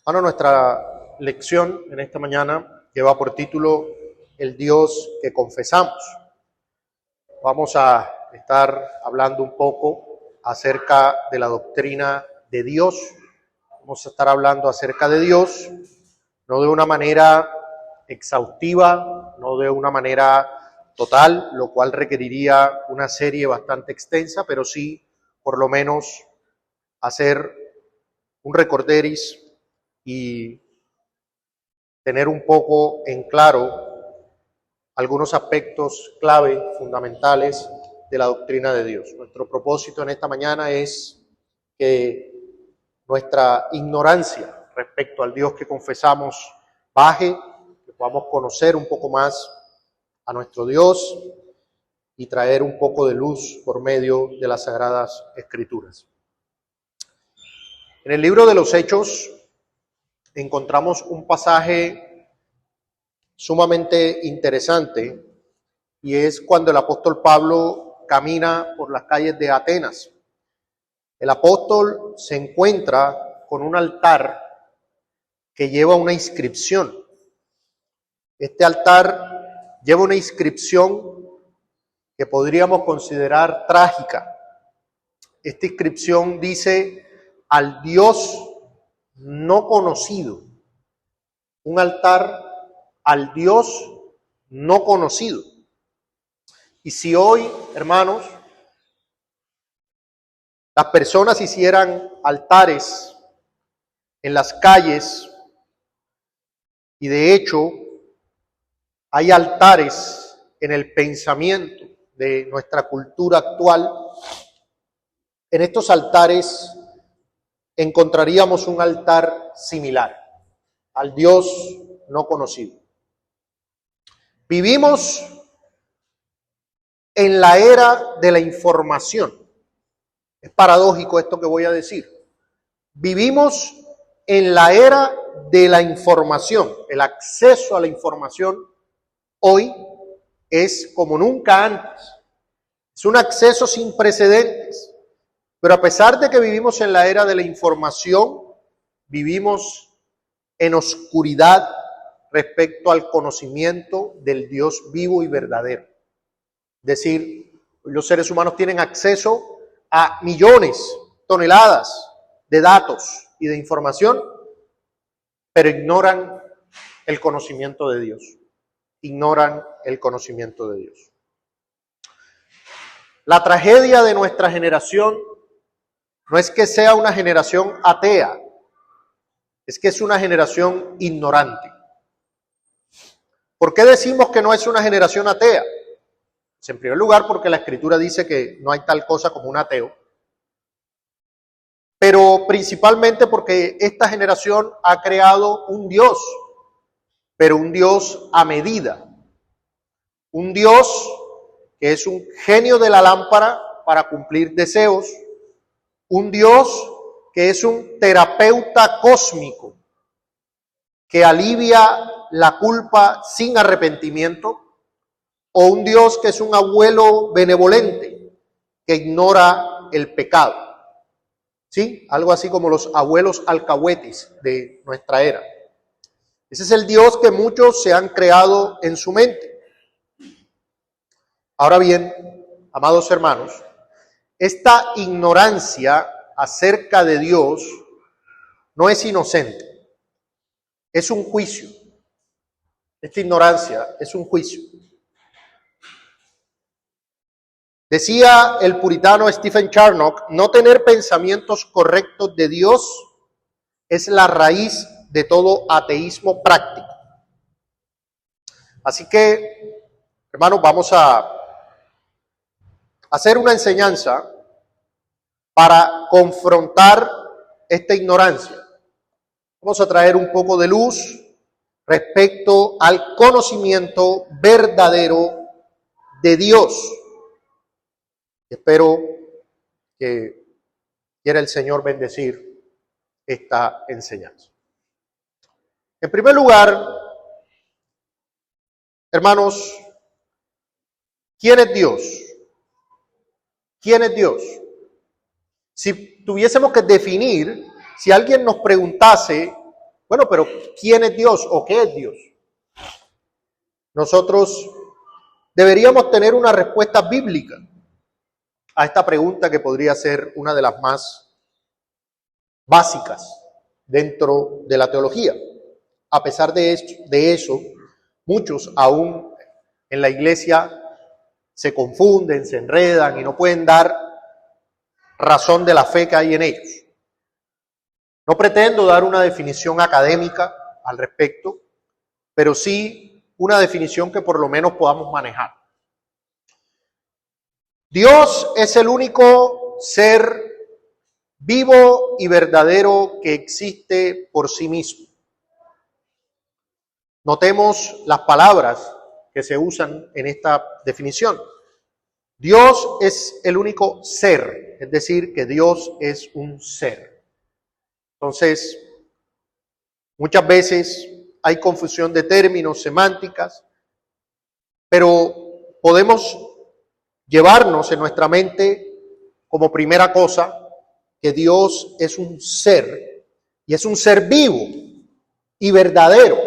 Bueno, nuestra lección en esta mañana lleva por título El Dios que confesamos. Vamos a estar hablando un poco acerca de la doctrina de Dios. Vamos a estar hablando acerca de Dios, no de una manera exhaustiva, no de una manera total, lo cual requeriría una serie bastante extensa, pero sí, por lo menos, hacer un recorderis y tener un poco en claro algunos aspectos clave, fundamentales de la doctrina de Dios. Nuestro propósito en esta mañana es que nuestra ignorancia respecto al Dios que confesamos baje, que podamos conocer un poco más a nuestro Dios y traer un poco de luz por medio de las Sagradas Escrituras. En el libro de los Hechos encontramos un pasaje sumamente interesante y es cuando el apóstol Pablo camina por las calles de Atenas. El apóstol se encuentra con un altar que lleva una inscripción. Este altar lleva una inscripción que podríamos considerar trágica. Esta inscripción dice: al Dios no conocido. Un altar al Dios no conocido. Y si hoy, hermanos, las personas hicieran altares en las calles, y de hecho hay altares en el pensamiento de nuestra cultura actual, en estos altares encontraríamos un altar similar al Dios no conocido. Vivimos en la era de la información. Es paradójico esto que voy a decir. Vivimos en la era de la información. El acceso a la información hoy es como nunca antes. Es un acceso sin precedentes. Pero a pesar de que vivimos en la era de la información, vivimos en oscuridad respecto al conocimiento del Dios vivo y verdadero. Es decir, los seres humanos tienen acceso a millones, toneladas de datos y de información, pero ignoran el conocimiento de Dios. Ignoran el conocimiento de Dios. La tragedia de nuestra generación no es que sea una generación atea, es que es una generación ignorante. ¿Por qué decimos que no es una generación atea? Pues en primer lugar, porque la Escritura dice que no hay tal cosa como un ateo, pero principalmente porque esta generación ha creado un Dios, pero un Dios a medida. Un Dios que es un genio de la lámpara para cumplir deseos, un Dios que es un terapeuta cósmico que alivia la culpa sin arrepentimiento, o un Dios que es un abuelo benevolente que ignora el pecado. ¿Sí? Algo así como los abuelos alcahuetes de nuestra era. Ese es el Dios que muchos se han creado en su mente. Ahora bien, amados hermanos, esta ignorancia acerca de Dios no es inocente, es un juicio. Esta ignorancia es un juicio. Decía el puritano Stephen Charnock: no tener pensamientos correctos de Dios es la raíz de todo ateísmo práctico. Así que, hermanos, vamos a hacer una enseñanza para confrontar esta ignorancia. Vamos a traer un poco de luz respecto al conocimiento verdadero de Dios. Espero que quiera el Señor bendecir esta enseñanza. En primer lugar, hermanos, ¿quién es Dios? ¿Quién es Dios? Si tuviésemos que definir, si alguien nos preguntase Bueno, pero ¿quién es Dios o qué es Dios? Nosotros deberíamos tener una respuesta bíblica a esta pregunta que podría ser una de las más básicas dentro de la teología. A pesar de eso, muchos aún en la iglesia se confunden, se enredan y no pueden dar razón de la fe que hay en ellos. No pretendo dar una definición académica al respecto, pero sí una definición que por lo menos podamos manejar. Dios es el único ser vivo y verdadero que existe por sí mismo. Notemos las palabras que se usan en esta definición. Dios es el único ser, es decir, que Dios es un ser. Entonces, muchas veces hay confusión de términos, semánticas, pero podemos llevarnos en nuestra mente como primera cosa que Dios es un ser, y es un ser vivo y verdadero.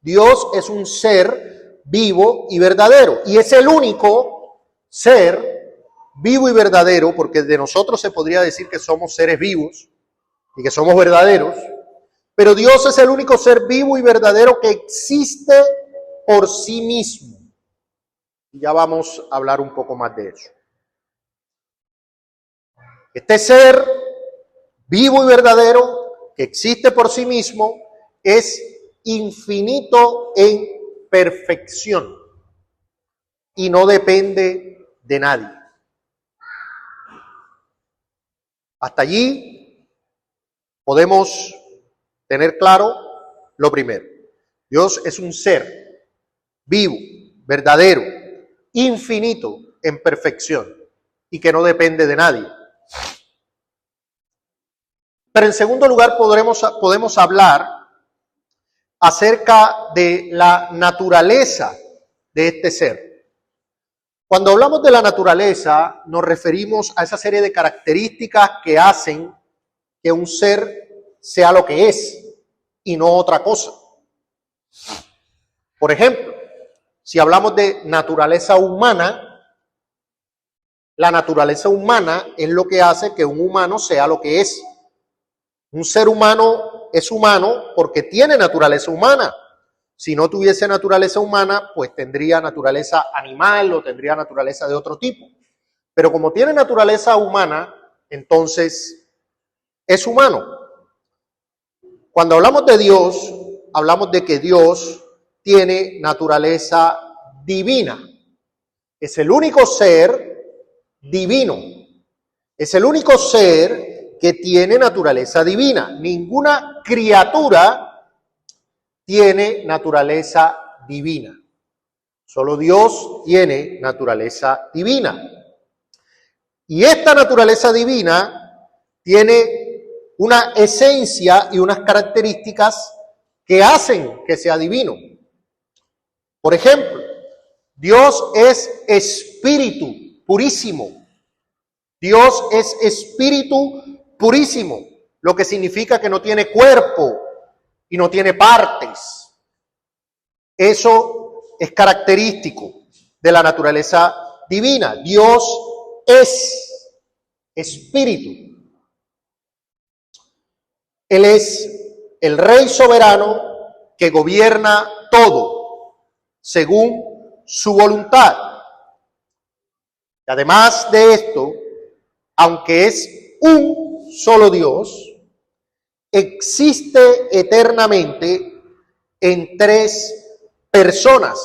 Dios es un ser vivo y verdadero, y es el único ser vivo y verdadero, porque de nosotros se podría decir que somos seres vivos y que somos verdaderos, pero Dios es el único ser vivo y verdadero que existe por sí mismo. Y ya vamos a hablar un poco más de eso. Este ser vivo y verdadero que existe por sí mismo es infinito en perfección y no depende de nadie. Hasta allí podemos tener claro lo primero. Dios es un ser vivo, verdadero, infinito en perfección y que no depende de nadie. Pero en segundo lugar podemos hablar acerca de la naturaleza de este ser. Cuando hablamos de la naturaleza, nos referimos a esa serie de características que hacen que un ser sea lo que es y no otra cosa. Por ejemplo, si hablamos de naturaleza humana, la naturaleza humana es lo que hace que un humano sea lo que es. Un ser humano es humano porque tiene naturaleza humana. Si no tuviese naturaleza humana, pues tendría naturaleza animal o tendría naturaleza de otro tipo. Pero como tiene naturaleza humana, entonces es humano. Cuando hablamos de Dios, hablamos de que Dios tiene naturaleza divina. Es el único ser divino. Es el único ser que tiene naturaleza divina. Ninguna criatura tiene naturaleza divina. Solo Dios tiene naturaleza divina. Y esta naturaleza divina tiene una esencia y unas características que hacen que sea divino. Por ejemplo, Dios es espíritu purísimo. Dios es espíritu purísimo, lo que significa que no tiene cuerpo y no tiene partes. Eso es característico de la naturaleza divina. Dios es espíritu. Él es el Rey soberano que gobierna todo según su voluntad. Y además de esto, aunque es un solo Dios, existe eternamente en tres personas: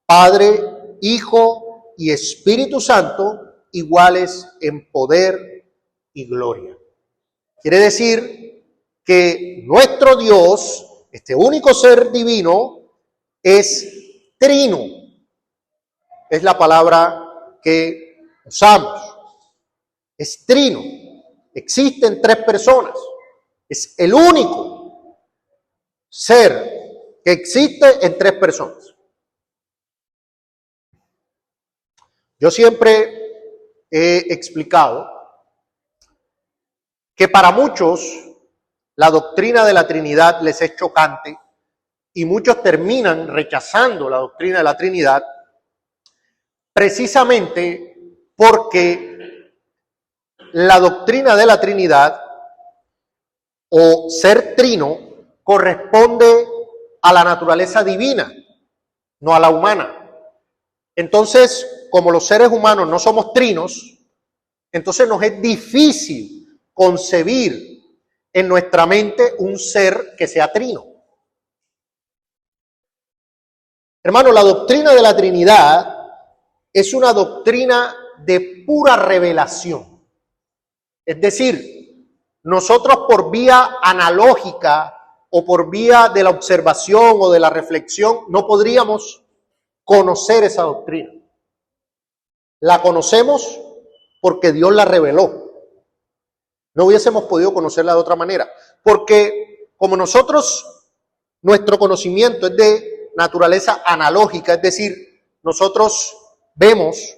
Padre, Hijo y Espíritu Santo, iguales en poder y gloria. Quiere decir que nuestro Dios, este único ser divino, es trino. Es la palabra que usamos. Es trino. Existen tres personas. Es el único ser que existe en tres personas. Yo siempre he explicado que para muchos la doctrina de la Trinidad les es chocante y muchos terminan rechazando la doctrina de la Trinidad precisamente porque la doctrina de la Trinidad o ser trino corresponde a la naturaleza divina, no a la humana. Entonces, como los seres humanos no somos trinos, entonces nos es difícil concebir en nuestra mente un ser que sea trino. Hermano, la doctrina de la Trinidad es una doctrina de pura revelación. Es decir, nosotros por vía analógica o por vía de la observación o de la reflexión no podríamos conocer esa doctrina. La conocemos porque Dios la reveló. No hubiésemos podido conocerla de otra manera, porque como nosotros, nuestro conocimiento es de naturaleza analógica, es decir, nosotros vemos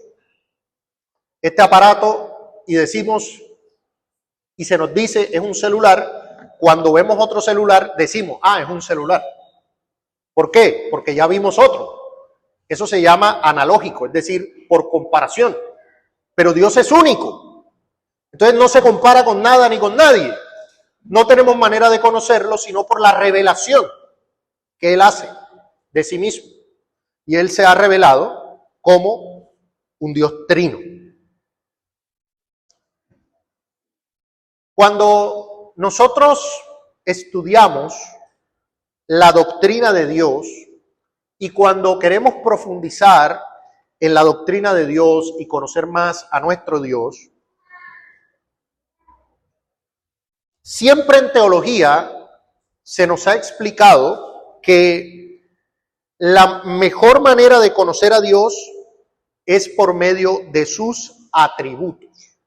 este aparato y decimos, y se nos dice es un celular. Cuando vemos otro celular decimos, es un celular. ¿Por qué? Porque ya vimos otro. Eso se llama analógico, es decir, por comparación. Pero Dios es único. Entonces no se compara con nada ni con nadie. No tenemos manera de conocerlo sino por la revelación que Él hace de sí mismo. Y Él se ha revelado como un Dios trino. Cuando nosotros estudiamos la doctrina de Dios y cuando queremos profundizar en la doctrina de Dios y conocer más a nuestro Dios, siempre en teología se nos ha explicado que la mejor manera de conocer a Dios es por medio de sus atributos.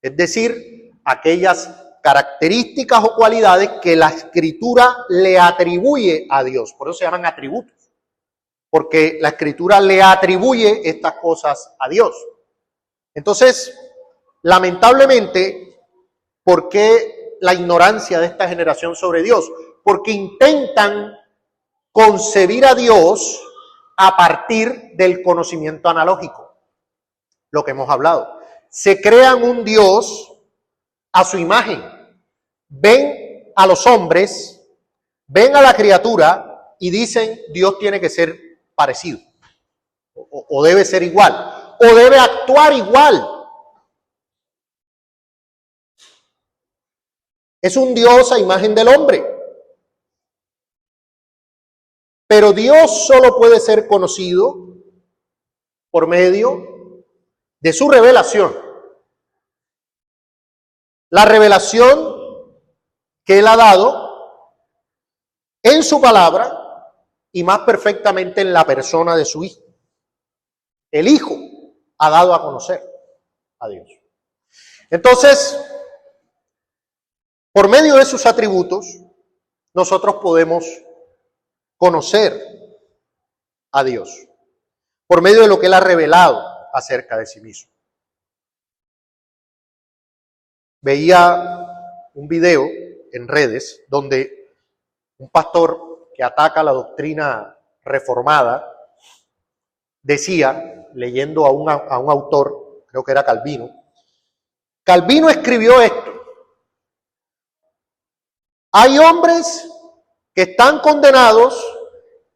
Es decir, aquellas características o cualidades que la Escritura le atribuye a Dios. Por eso se llaman atributos. Porque la Escritura le atribuye estas cosas a Dios. Entonces, lamentablemente, ¿por qué la ignorancia de esta generación sobre Dios? Porque intentan concebir a Dios a partir del conocimiento analógico, lo que hemos hablado. Se crean un Dios a su imagen. Ven a los hombres, ven a la criatura y dicen, Dios tiene que ser parecido, o debe ser igual, o debe actuar igual. Es un Dios a imagen del hombre. Pero Dios solo puede ser conocido por medio de su revelación. La revelación que Él ha dado en su palabra y más perfectamente en la persona de su Hijo. El Hijo ha dado a conocer a Dios. Entonces, por medio de sus atributos, nosotros podemos conocer a Dios, por medio de lo que Él ha revelado acerca de sí mismo. Veía un video en redes donde un pastor que ataca la doctrina reformada decía, leyendo a un autor, creo que era Calvino, Calvino escribió esto: hay hombres que están condenados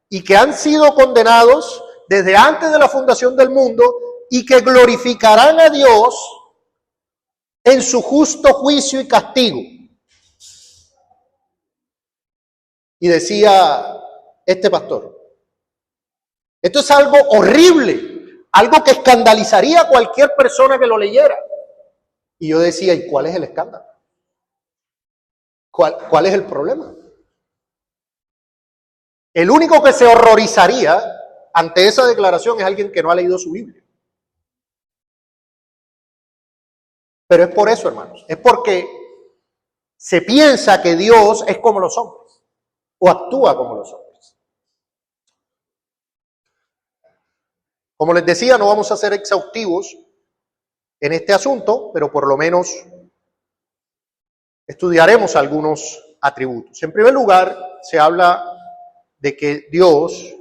y que han sido condenados desde antes de la fundación del mundo y que glorificarán a Dios en su justo juicio y castigo. Y decía este pastor, esto es algo horrible, algo que escandalizaría a cualquier persona que lo leyera. Y yo decía, ¿y cuál es el escándalo? ¿Cuál es el problema? El único que se horrorizaría ante esa declaración es alguien que no ha leído su Biblia. Pero es por eso, hermanos, es porque se piensa que Dios es como los hombres o actúa como los hombres. Como les decía, no vamos a ser exhaustivos en este asunto, pero por lo menos estudiaremos algunos atributos. En primer lugar, se habla de que Dios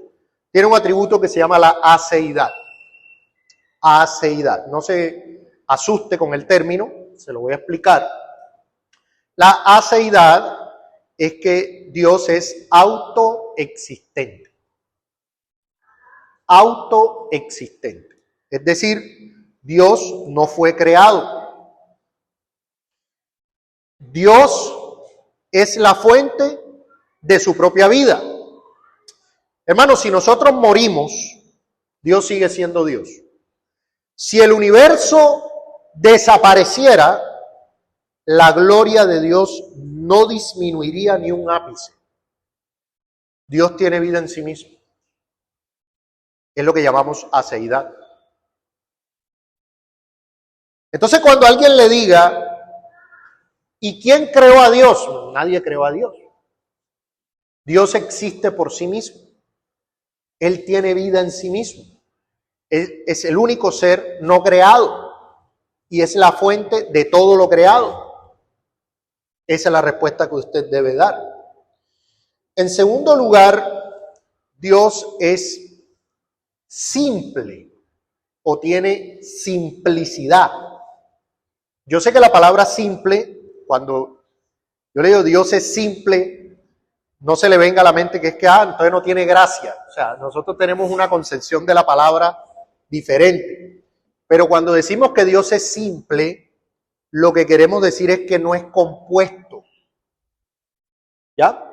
tiene un atributo que se llama la aceidad. Aceidad. No se asuste con el término, se lo voy a explicar. La aceidad es que Dios es autoexistente. Autoexistente. Es decir, Dios no fue creado. Dios es la fuente de su propia vida. Hermanos, si nosotros morimos, Dios sigue siendo Dios. Si el universo desapareciera, la gloria de Dios no disminuiría ni un ápice. Dios tiene vida en sí mismo. Es lo que llamamos aceidad. Entonces, cuando alguien le diga, ¿y quién creó a Dios? Nadie creó a Dios. Dios existe por sí mismo. Él tiene vida en sí mismo. Es el único ser no creado y es la fuente de todo lo creado. Esa es la respuesta que usted debe dar. En segundo lugar, Dios es simple o tiene simplicidad. Yo sé que la palabra simple, cuando yo le digo Dios es simple, no se le venga a la mente que es que, entonces no tiene gracia. O sea, nosotros tenemos una concepción de la palabra diferente. Pero cuando decimos que Dios es simple, lo que queremos decir es que no es compuesto. ¿Ya?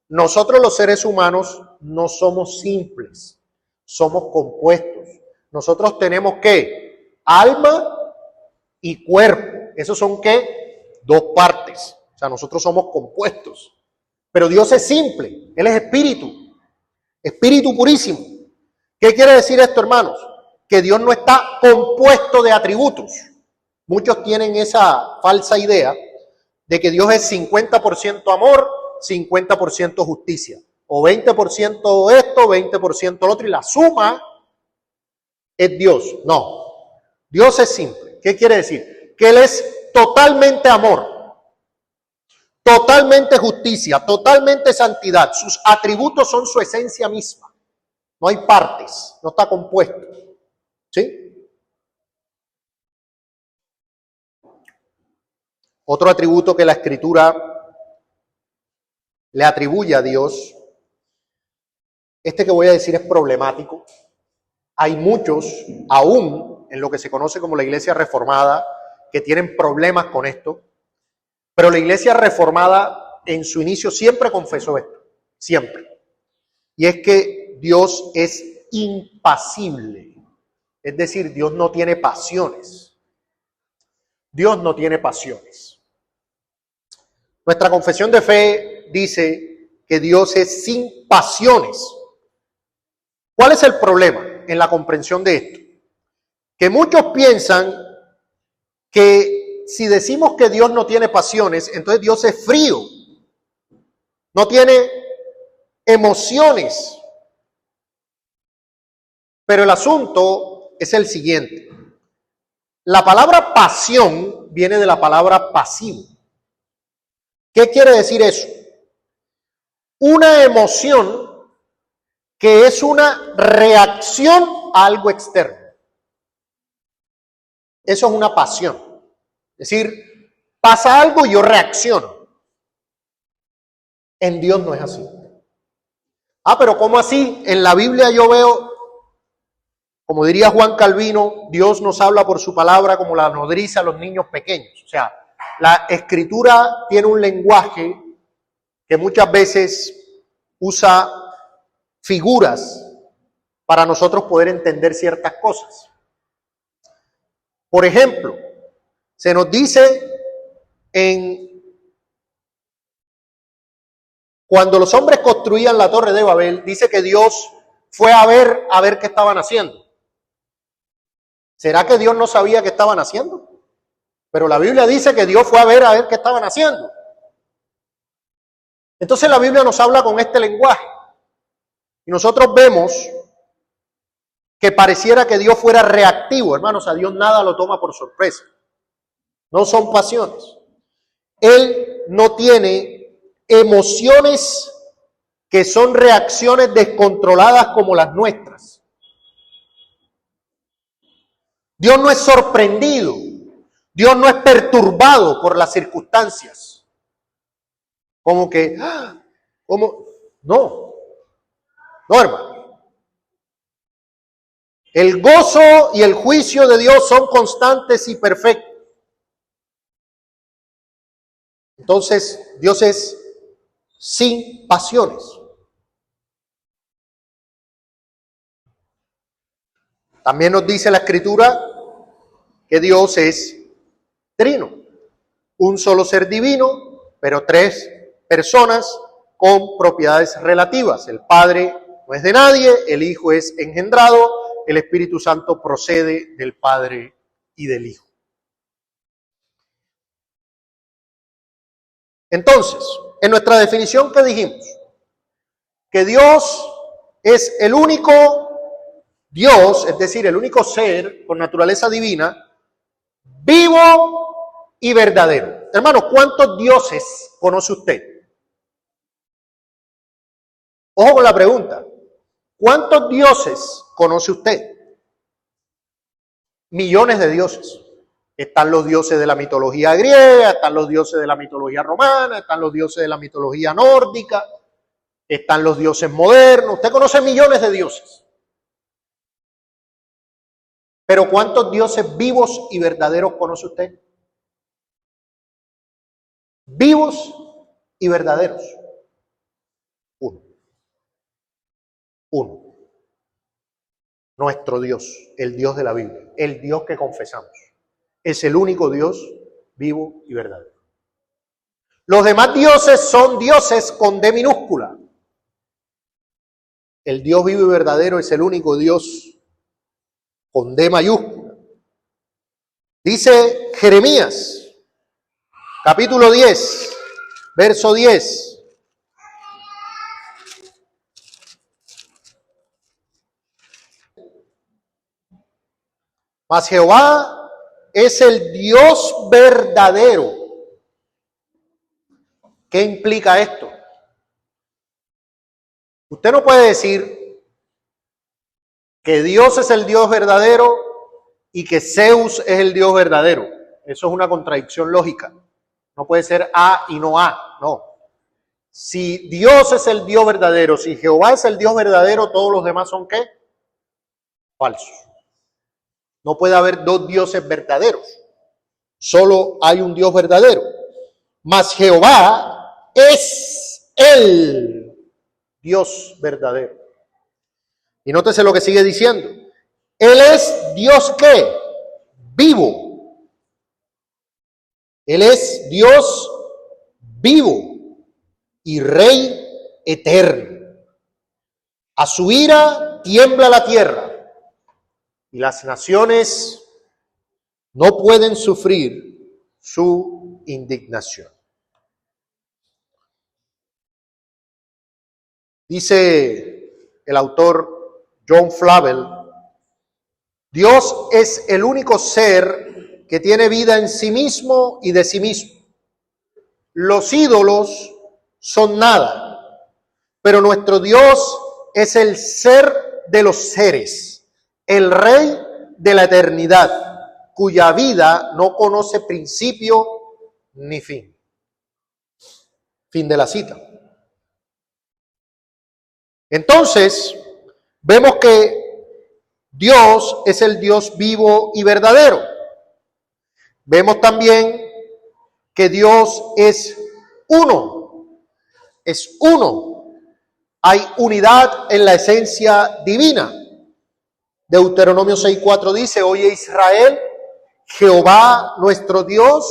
Nosotros los seres humanos no somos simples, somos compuestos. Nosotros tenemos ¿qué? Alma y cuerpo. ¿Esos son qué? Dos partes. O sea, nosotros somos compuestos. Pero Dios es simple, Él es espíritu, espíritu purísimo. ¿Qué quiere decir esto, hermanos? Que Dios no está compuesto de atributos. Muchos tienen esa falsa idea de que Dios es 50% amor, 50% justicia. O 20% esto, 20% lo otro, y la suma es Dios. No, Dios es simple. ¿Qué quiere decir? Que Él es totalmente amor, totalmente justicia, totalmente santidad. Sus atributos son su esencia misma. No hay partes, no está compuesto. ¿Sí? Otro atributo que la Escritura le atribuye a Dios, este que voy a decir es problemático. Hay muchos, aún en lo que se conoce como la Iglesia Reformada, que tienen problemas con esto, pero la Iglesia Reformada en su inicio siempre confesó esto, siempre. Y es que Dios es impasible. Es decir, Dios no tiene pasiones. Dios no tiene pasiones. Nuestra confesión de fe dice que Dios es sin pasiones. ¿Cuál es el problema en la comprensión de esto? Que muchos piensan que si decimos que Dios no tiene pasiones, entonces Dios es frío, no tiene emociones. Pero el asunto es el siguiente. La palabra pasión viene de la palabra pasivo. ¿Qué quiere decir eso? Una emoción que es una reacción a algo externo. Eso es una pasión. Es decir, pasa algo y yo reacciono. En Dios no es así. Pero ¿cómo así? En la Biblia yo veo, como diría Juan Calvino, Dios nos habla por su palabra como la nodriza a los niños pequeños. O sea, la Escritura tiene un lenguaje que muchas veces usa figuras para nosotros poder entender ciertas cosas. Por ejemplo, se nos dice cuando los hombres construían la Torre de Babel, dice que Dios fue a ver qué estaban haciendo. ¿Será que Dios no sabía qué estaban haciendo? Pero la Biblia dice que Dios fue a ver qué estaban haciendo. Entonces la Biblia nos habla con este lenguaje. Y nosotros vemos que pareciera que Dios fuera reactivo. Hermanos, a Dios nada lo toma por sorpresa. No son pasiones. Él no tiene emociones que son reacciones descontroladas como las nuestras. Dios no es sorprendido, Dios no es perturbado por las circunstancias. Como que, ¿cómo? No, hermano. El gozo y el juicio de Dios son constantes y perfectos. Entonces, Dios es sin pasiones. También nos dice la Escritura que Dios es trino, un solo ser divino, pero tres personas con propiedades relativas. El Padre no es de nadie, el Hijo es engendrado, el Espíritu Santo procede del Padre y del Hijo. Entonces, en nuestra definición que dijimos, que Dios es el único Dios, es decir, el único ser con naturaleza divina, vivo y verdadero. Hermano, ¿cuántos dioses conoce usted? Ojo con la pregunta. ¿Cuántos dioses conoce usted? Millones de dioses. Están los dioses de la mitología griega, están los dioses de la mitología romana, están los dioses de la mitología nórdica, están los dioses modernos. Usted conoce millones de dioses. Pero ¿cuántos dioses vivos y verdaderos conoce usted? Vivos y verdaderos. Uno. Nuestro Dios, el Dios de la Biblia, el Dios que confesamos. Es el único Dios vivo y verdadero. Los demás dioses son dioses con D minúscula. El Dios vivo y verdadero es el único Dios con D mayúscula. Dice Jeremías, capítulo 10, verso 10. Mas Jehová es el Dios verdadero. ¿Qué implica esto? Usted no puede decir que Dios es el Dios verdadero y que Zeus es el Dios verdadero. Eso es una contradicción lógica. No puede ser A y no A, no. Si Dios es el Dios verdadero, si Jehová es el Dios verdadero, todos los demás son ¿qué? Falsos. No puede haber dos dioses verdaderos. Solo hay un Dios verdadero. Mas Jehová es el Dios verdadero. Y nótese lo que sigue diciendo. Él es Dios ¿qué? Vivo. Él es Dios vivo y Rey eterno. A su ira tiembla la tierra y las naciones no pueden sufrir su indignación. Dice el autor John Flavel, Dios es el único ser que tiene vida en sí mismo y de sí mismo. Los ídolos son nada, pero nuestro Dios es el ser de los seres, el Rey de la eternidad, cuya vida no conoce principio ni fin. Fin de la cita. Entonces, vemos que Dios es el Dios vivo y verdadero. Vemos también que Dios es uno. Es uno. Hay unidad en la esencia divina. Deuteronomio 6:4 dice, oye Israel, Jehová nuestro Dios,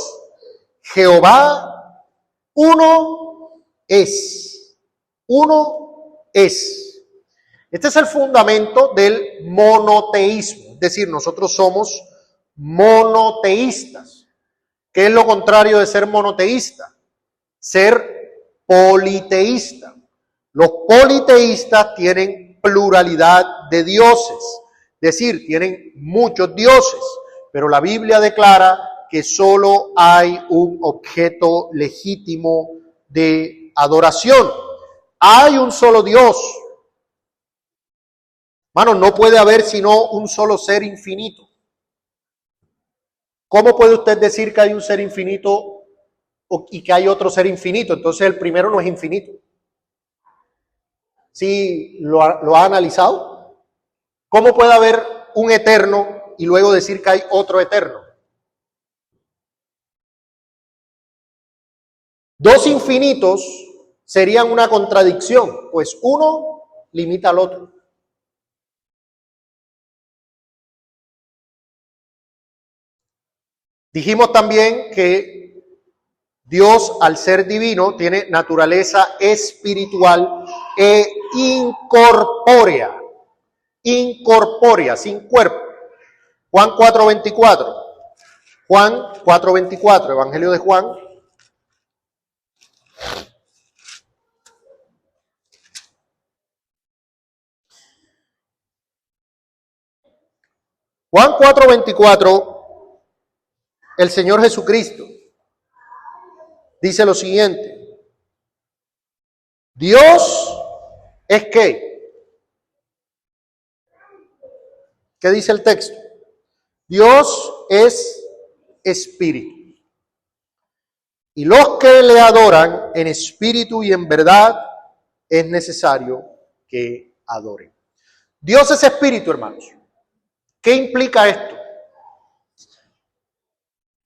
Jehová uno es. Uno es. Este es el fundamento del monoteísmo, es decir, nosotros somos monoteístas. ¿Qué es lo contrario de ser monoteísta? Ser politeísta. Los politeístas tienen pluralidad de dioses, es decir, tienen muchos dioses, pero la Biblia declara que solo hay un objeto legítimo de adoración. Hay un solo Dios. Hermanos, no puede haber sino un solo ser infinito. ¿Cómo puede usted decir que hay un ser infinito y que hay otro ser infinito? Entonces el primero no es infinito. ¿Sí lo ha analizado? ¿Cómo puede haber un eterno y luego decir que hay otro eterno? Dos infinitos serían una contradicción, pues uno limita al otro. Dijimos también que Dios, al ser divino, tiene naturaleza espiritual e incorpórea. Incorpórea, sin cuerpo. Juan 4:24. Juan 4:24, Evangelio de Juan. Juan 4:24, el Señor Jesucristo dice lo siguiente: Dios es ¿qué? ¿Qué dice el texto? Dios es espíritu. Y los que le adoran en espíritu y en verdad es necesario que adoren. Dios es espíritu, hermanos. ¿Qué implica esto?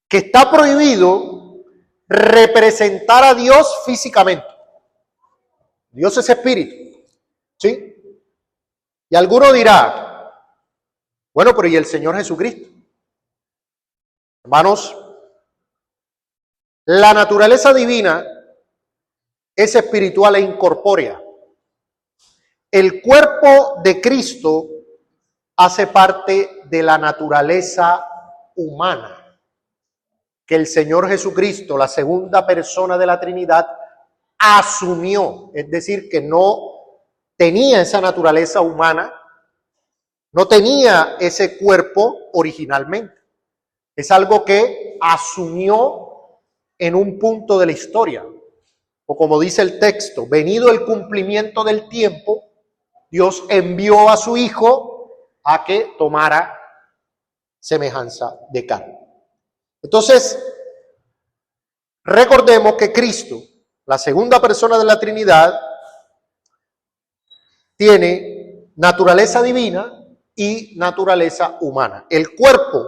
Que está prohibido representar a Dios físicamente. Dios es espíritu, ¿sí? Y alguno dirá, bueno, pero ¿y el Señor Jesucristo? Hermanos, la naturaleza divina es espiritual e incorpórea. El cuerpo de Cristo hace parte de la naturaleza humana que el Señor Jesucristo, la segunda persona de la Trinidad, asumió. Es decir, que no tenía esa naturaleza humana, no tenía ese cuerpo originalmente. Es algo que asumió en un punto de la historia. O como dice el texto, venido el cumplimiento del tiempo, Dios envió a su Hijo a que tomara semejanza de carne. Entonces, recordemos que Cristo, la segunda persona de la Trinidad, tiene naturaleza divina y naturaleza humana. El cuerpo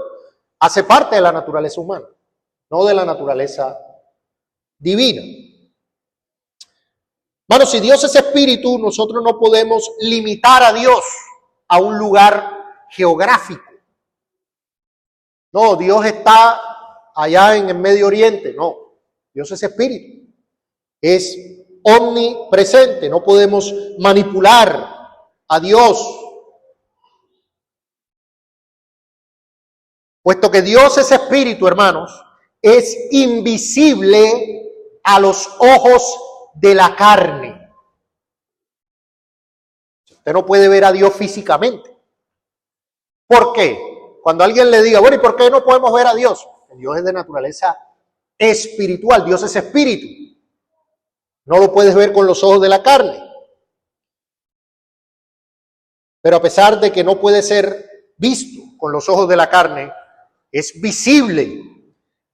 hace parte de la naturaleza humana, no de la naturaleza divina. Bueno, si Dios es espíritu, nosotros no podemos limitar a Dios a un lugar geográfico. No, Dios está allá en el Medio Oriente. No, Dios es espíritu. Es omnipresente. No podemos manipular a Dios. Puesto que Dios es espíritu, hermanos, es invisible a los ojos de la carne. Usted no puede ver a Dios físicamente. ¿Por qué? Cuando alguien le diga, bueno, ¿y por qué no podemos ver a Dios? Dios es de naturaleza espiritual, Dios es espíritu. No lo puedes ver con los ojos de la carne. Pero a pesar de que no puede ser visto con los ojos de la carne, es visible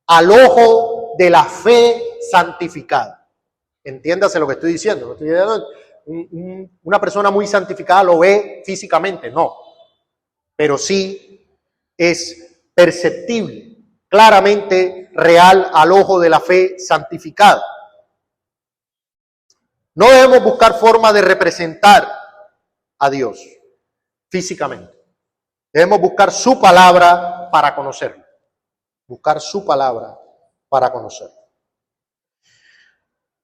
al ojo de la fe santificada. Entiéndase lo que estoy diciendo. Una persona muy santificada lo ve físicamente, no. Pero sí es perceptible, claramente real al ojo de la fe santificada. No debemos buscar forma de representar a Dios físicamente. Debemos buscar su palabra para conocerlo. Buscar su palabra para conocerlo.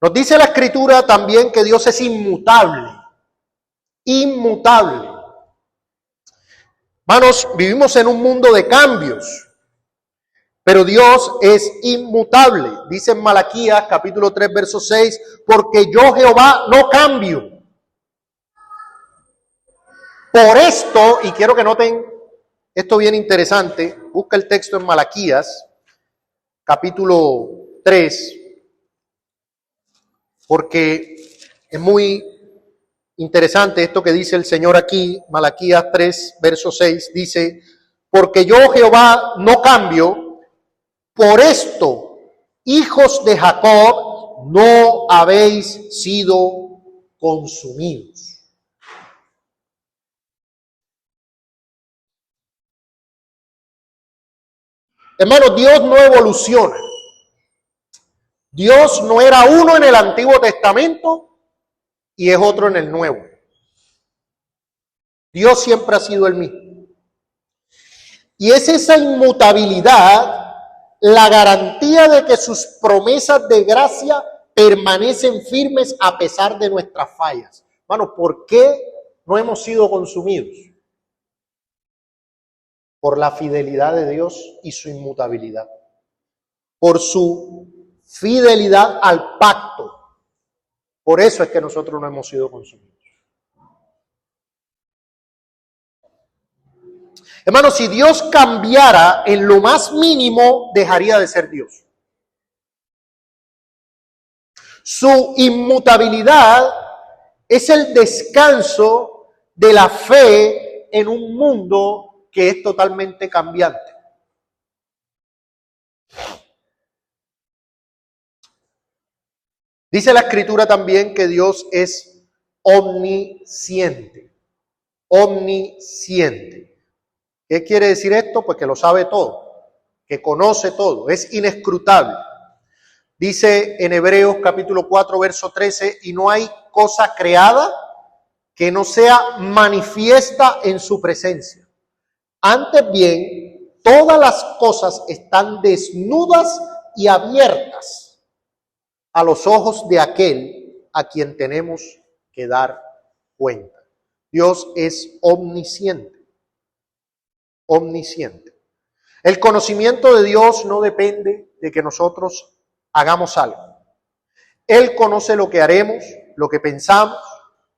Nos dice la Escritura también que Dios es inmutable. Inmutable. Hermanos, vivimos en un mundo de cambios, pero Dios es inmutable. Dice en Malaquías capítulo 3, verso 6, porque yo Jehová no cambio. Por esto, y quiero que noten esto bien interesante, busca el texto en Malaquías capítulo 3. porque es muy interesante esto que dice el Señor aquí, Malaquías 3, verso 6, dice, porque yo Jehová no cambio, por esto, hijos de Jacob, no habéis sido consumidos. Hermanos, Dios no evoluciona. Dios no era uno en el Antiguo Testamento y es otro en el Nuevo. Dios siempre ha sido el mismo. Y es esa inmutabilidad la garantía de que sus promesas de gracia permanecen firmes a pesar de nuestras fallas. Hermano, ¿por qué no hemos sido consumidos? Por la fidelidad de Dios y su inmutabilidad. Por su fidelidad al pacto. Por eso es que nosotros no hemos sido consumidos. Hermano, si Dios cambiara en lo más mínimo, dejaría de ser Dios. Su inmutabilidad es el descanso de la fe en un mundo que es totalmente cambiante. Dice la Escritura también que Dios es omnisciente. Omnisciente. ¿Qué quiere decir esto? Pues que lo sabe todo, que conoce todo, es inescrutable. Dice en Hebreos capítulo 4, verso 13, y no hay cosa creada que no sea manifiesta en su presencia. Antes bien, todas las cosas están desnudas y abiertas a los ojos de aquel a quien tenemos que dar cuenta. Dios es omnisciente. Omnisciente. El conocimiento de Dios no depende de que nosotros hagamos algo. Él conoce lo que haremos, lo que pensamos,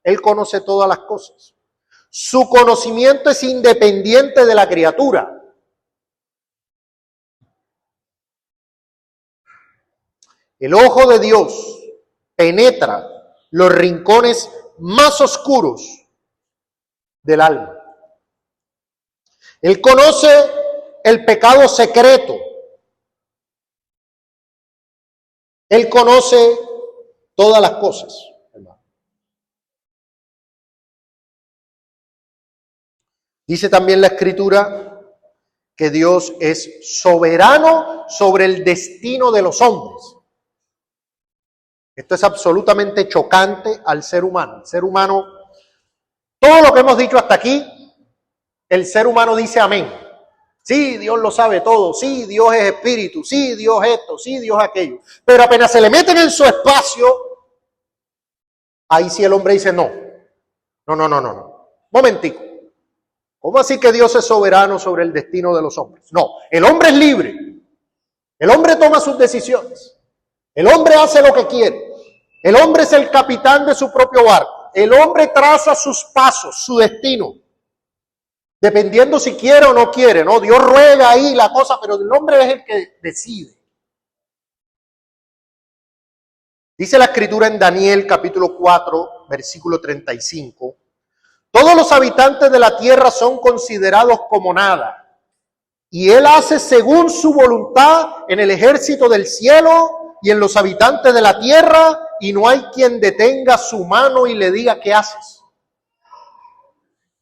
Él conoce todas las cosas. Su conocimiento es independiente de la criatura. El ojo de Dios penetra los rincones más oscuros del alma. Él conoce el pecado secreto. Él conoce todas las cosas, hermano. Dice también la Escritura que Dios es soberano sobre el destino de los hombres. Esto es absolutamente chocante al ser humano. El ser humano, todo lo que hemos dicho hasta aquí, el ser humano dice amén. Sí, Dios lo sabe todo. Sí, Dios es espíritu. Sí, Dios esto. Sí, Dios aquello. Pero apenas se le meten en su espacio, ahí sí el hombre dice no. No. Momentico. ¿Cómo así que Dios es soberano sobre el destino de los hombres? No, el hombre es libre. El hombre toma sus decisiones. El hombre hace lo que quiere. El hombre es el capitán de su propio barco. El hombre traza sus pasos, su destino. Dependiendo si quiere o no quiere, ¿no? Dios ruega ahí la cosa, pero el hombre es el que decide. Dice la Escritura en Daniel capítulo 4, versículo 35. Todos los habitantes de la tierra son considerados como nada. Y Él hace según su voluntad en el ejército del cielo y en los habitantes de la tierra, y no hay quien detenga su mano y le diga, ¿qué haces?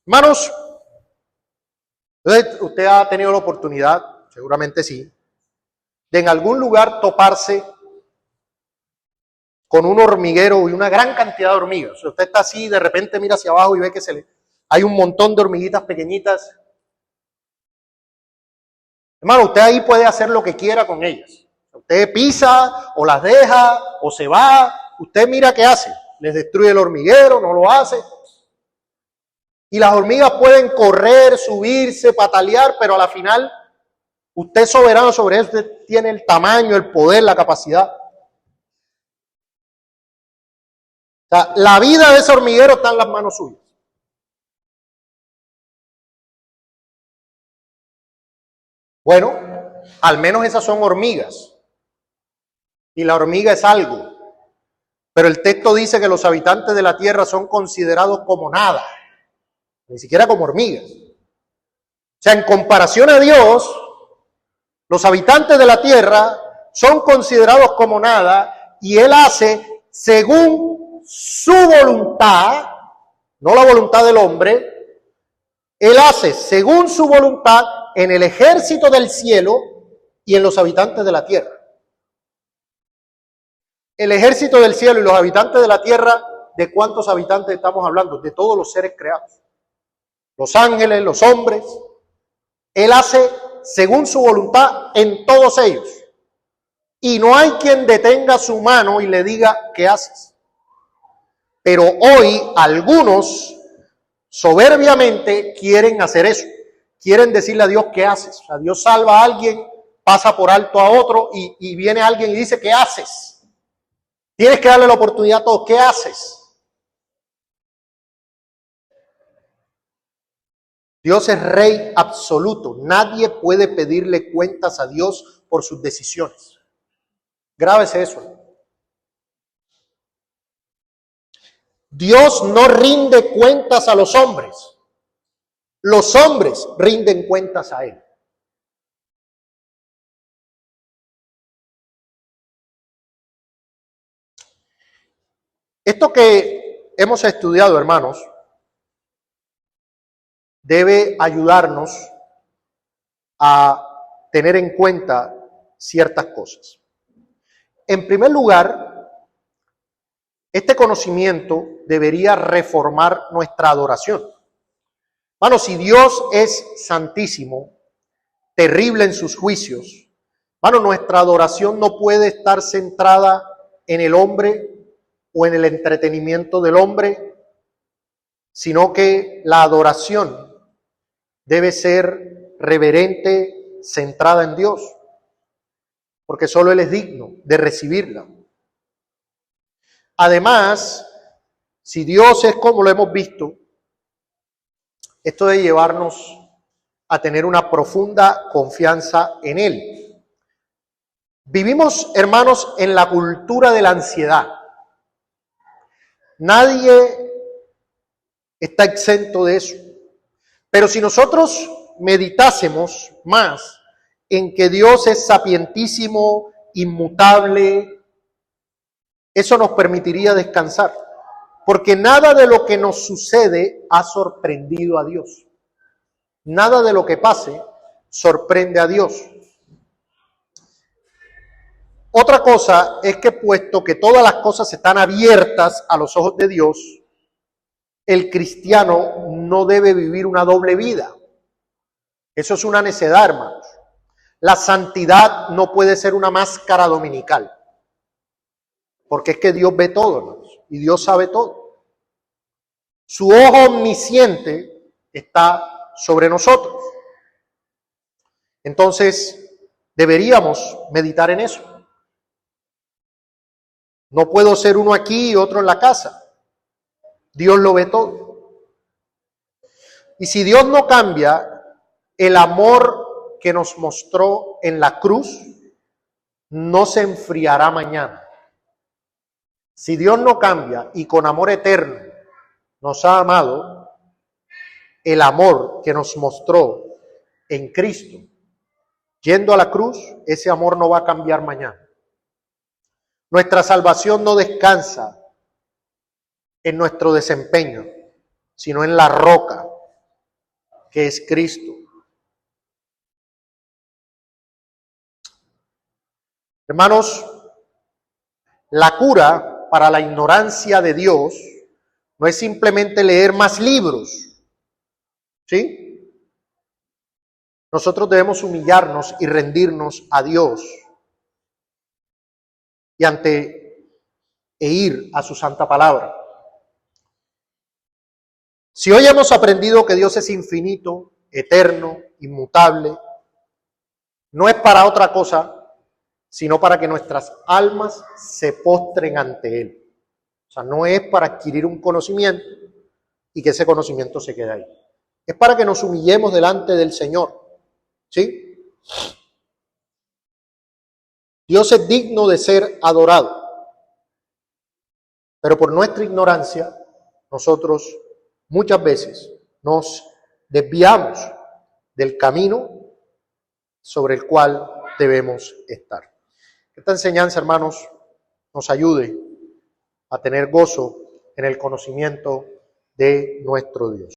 Hermanos, usted ha tenido la oportunidad, seguramente sí, de en algún lugar toparse con un hormiguero y una gran cantidad de hormigas. O sea, usted está así, de repente mira hacia abajo y ve que hay un montón de hormiguitas pequeñitas. Hermano, usted ahí puede hacer lo que quiera con ellas. Usted pisa o las deja o se va. Usted mira qué hace. Les destruye el hormiguero, no lo hace. Y las hormigas pueden correr, subirse, patalear, pero a la final usted es soberano sobre eso. Usted tiene el tamaño, el poder, la capacidad. O sea, la vida de ese hormiguero está en las manos suyas. Bueno, al menos esas son hormigas. Y la hormiga es algo. Pero el texto dice que los habitantes de la tierra son considerados como nada, ni siquiera como hormigas. O sea, en comparación a Dios, los habitantes de la tierra son considerados como nada y Él hace según su voluntad, no la voluntad del hombre, Él hace según su voluntad en el ejército del cielo y en los habitantes de la tierra. El ejército del cielo y los habitantes de la tierra, ¿de cuántos habitantes estamos hablando? De todos los seres creados. Los ángeles, los hombres. Él hace según su voluntad en todos ellos. Y no hay quien detenga su mano y le diga, ¿qué haces? Pero hoy algunos soberbiamente quieren hacer eso. Quieren decirle a Dios, ¿qué haces? O sea, Dios salva a alguien, pasa por alto a otro y viene alguien y dice, ¿qué haces? Tienes que darle la oportunidad a todos. ¿Qué haces? Dios es rey absoluto. Nadie puede pedirle cuentas a Dios por sus decisiones. Grábese eso. Dios no rinde cuentas a los hombres. Los hombres rinden cuentas a Él. Esto que hemos estudiado, hermanos, debe ayudarnos a tener en cuenta ciertas cosas. En primer lugar, este conocimiento debería reformar nuestra adoración. Hermanos, si Dios es santísimo, terrible en sus juicios, hermanos, nuestra adoración no puede estar centrada en el hombre o en el entretenimiento del hombre, sino que la adoración debe ser reverente, centrada en Dios, porque solo Él es digno de recibirla. Además, si Dios es como lo hemos visto, esto debe llevarnos a tener una profunda confianza en Él. Vivimos, hermanos, en la cultura de la ansiedad. Nadie está exento de eso. Pero si nosotros meditásemos más en que Dios es sapientísimo, inmutable, eso nos permitiría descansar. Porque nada de lo que nos sucede ha sorprendido a Dios. Nada de lo que pase sorprende a Dios. Otra cosa es que puesto que todas las cosas están abiertas a los ojos de Dios, el cristiano no debe vivir una doble vida. Eso es una necedad, hermanos. La santidad no puede ser una máscara dominical. Porque es que Dios ve todo, hermanos, y Dios sabe todo. Su ojo omnisciente está sobre nosotros. Entonces, deberíamos meditar en eso. No puedo ser uno aquí y otro en la casa. Dios lo ve todo. Y si Dios no cambia, el amor que nos mostró en la cruz no se enfriará mañana. Si Dios no cambia y con amor eterno nos ha amado, el amor que nos mostró en Cristo, yendo a la cruz, ese amor no va a cambiar mañana. Nuestra salvación no descansa en nuestro desempeño, sino en la roca que es Cristo. Hermanos, la cura para la ignorancia de Dios no es simplemente leer más libros, ¿sí? Nosotros debemos humillarnos y rendirnos a Dios e ir a su santa palabra. Si hoy hemos aprendido que Dios es infinito, eterno, inmutable, no es para otra cosa, sino para que nuestras almas se postren ante Él. O sea, no es para adquirir un conocimiento y que ese conocimiento se quede ahí. Es para que nos humillemos delante del Señor, ¿sí? Dios es digno de ser adorado. Pero por nuestra ignorancia, nosotros muchas veces nos desviamos del camino sobre el cual debemos estar. Esta enseñanza, hermanos, nos ayude a tener gozo en el conocimiento de nuestro Dios.